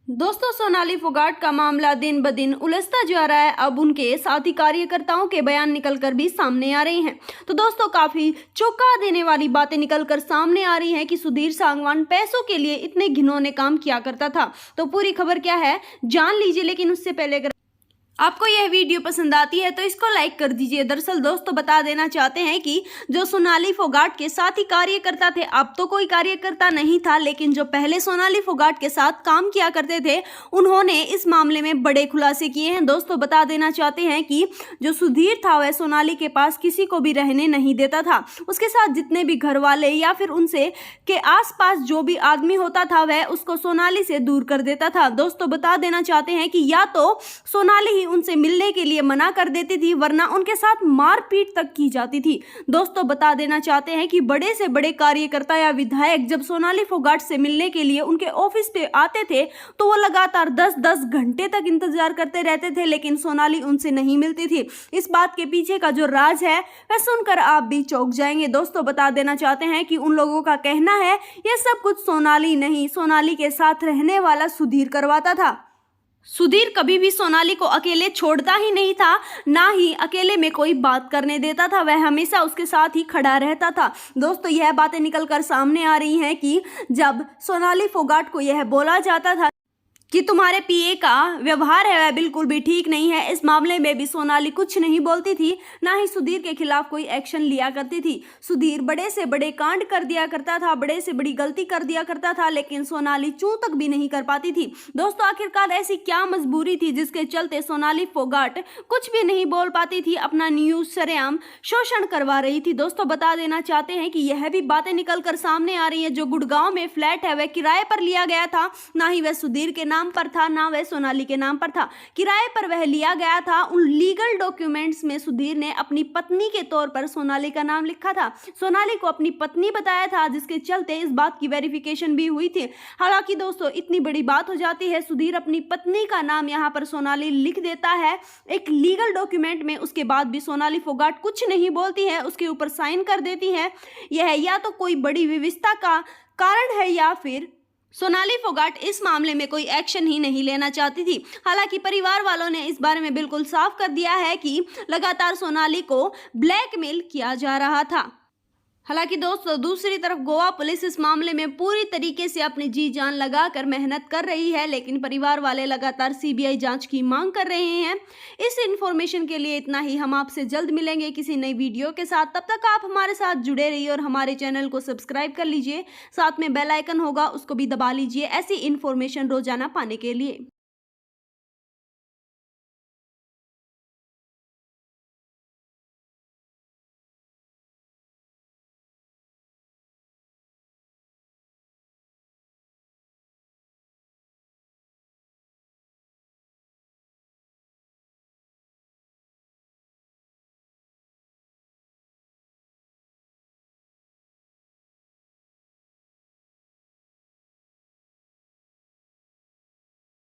दोस्तों, सोनाली फोगाट का मामला दिन ब दिन उलझता जा रहा है। अब उनके साथी कार्यकर्ताओं के बयान निकलकर भी सामने आ रहे हैं। तो दोस्तों, काफी चौंका देने वाली बातें निकलकर सामने आ रही हैं कि सुधीर सांगवान पैसों के लिए इतने घिनौने काम किया करता था। तो पूरी खबर क्या है जान लीजिए, लेकिन उससे पहले अगर आपको यह वीडियो पसंद आती है तो इसको लाइक कर दीजिए। दरअसल दोस्तों, बता देना चाहते हैं कि जो सोनाली फोगाट के साथ ही कार्यकर्ता थे, अब तो कोई कार्यकर्ता नहीं था, लेकिन जो पहले सोनाली फोगाट के साथ काम किया करते थे, उन्होंने इस मामले में बड़े खुलासे किए हैं। दोस्तों, बता देना चाहते हैं कि जो सुधीर था वह सोनाली के पास किसी को भी रहने नहीं देता था। उसके साथ जितने भी घर वाले या फिर उनसे के आसपास जो भी आदमी होता था वह उसको सोनाली से दूर कर देता था। दोस्तों, बता देना चाहते हैं कि या तो सोनाली ही उनसे मिलने के लिए मना कर देती थी, वरना उनके साथ मारपीट तक की जाती थी। दोस्तों, बता देना चाहते हैं कि बड़े से बड़े कार्यकर्ता या विधायक जब सोनाली फोगाट से मिलने के लिए उनके ऑफिस पे आते थे तो वो लगातार 10-10 घंटे तक इंतजार करते रहते थे, लेकिन सोनाली उनसे नहीं मिलती थी। इस बात के पीछे का जो राज है वह सुनकर आप भी चौंक जाएंगे। दोस्तों, बता देना चाहते हैं कि उन लोगों का कहना है यह सब कुछ सोनाली नहीं, सोनाली के साथ रहने वाला सुधीर करवाता था। सुधीर कभी भी सोनाली को अकेले छोड़ता ही नहीं था, ना ही अकेले में कोई बात करने देता था। वह हमेशा उसके साथ ही खड़ा रहता था। दोस्तों, यह बातें निकलकर सामने आ रही हैं कि जब सोनाली फोगाट को यह बोला जाता था कि तुम्हारे पीए का व्यवहार है वह बिल्कुल भी ठीक नहीं है, इस मामले में भी सोनाली कुछ नहीं बोलती थी, ना ही सुधीर के खिलाफ कोई एक्शन लिया करती थी। सुधीर बड़े से बड़े कांड कर दिया करता था, बड़े से बड़ी गलती कर दिया करता था, लेकिन सोनाली चूं तक भी नहीं कर पाती थी। दोस्तों, आखिरकार ऐसी क्या मजबूरी थी जिसके चलते सोनाली फोगाट कुछ भी नहीं बोल पाती थी, अपना न्यूज सरेआम शोषण करवा रही थी। दोस्तों, बता देना चाहते हैं कि यह भी बातें निकलकर सामने आ रही है, जो गुड़गांव में फ्लैट है वह किराए पर लिया गया था, ना ही वह सुधीर के नाम पर था, ना वह सोनाली के नाम पर था। किराए पर वह लिया गया था। उन लीगल डॉक्यूमेंट्स में सुधीर ने अपनी पत्नी के तौर पर सोनाली का नाम लिखा था, सोनाली को अपनी पत्नी बताया था, जिसके चलते इस बात की वेरिफिकेशन भी हुई थी। हालांकि दोस्तों, इतनी बड़ी बात हो जाती है, सुधीर अपनी पत्नी का नाम यहां पर सोनाली लिख देता है एक लीगल डॉक्यूमेंट में, उसके बाद भी सोनाली फोगाट कुछ नहीं बोलती है, उसके ऊपर साइन कर देती है। यह या तो कोई बड़ी विविधता का कारण है या फिर सोनाली फोगाट इस मामले में कोई एक्शन ही नहीं लेना चाहती थी। हालांकि परिवार वालों ने इस बारे में बिल्कुल साफ कर दिया है कि लगातार सोनाली को ब्लैकमेल किया जा रहा था। हालांकि दोस्तों, दूसरी तरफ गोवा पुलिस इस मामले में पूरी तरीके से अपनी जी जान लगाकर मेहनत कर रही है, लेकिन परिवार वाले लगातार सीबीआई जांच की मांग कर रहे हैं। इस इंफॉर्मेशन के लिए इतना ही। हम आपसे जल्द मिलेंगे किसी नई वीडियो के साथ। तब तक आप हमारे साथ जुड़े रहिए और हमारे चैनल को सब्सक्राइब कर लीजिए। साथ में बेल आइकन होगा, उसको भी दबा लीजिए ऐसी इंफॉर्मेशन रोजाना पाने के लिए।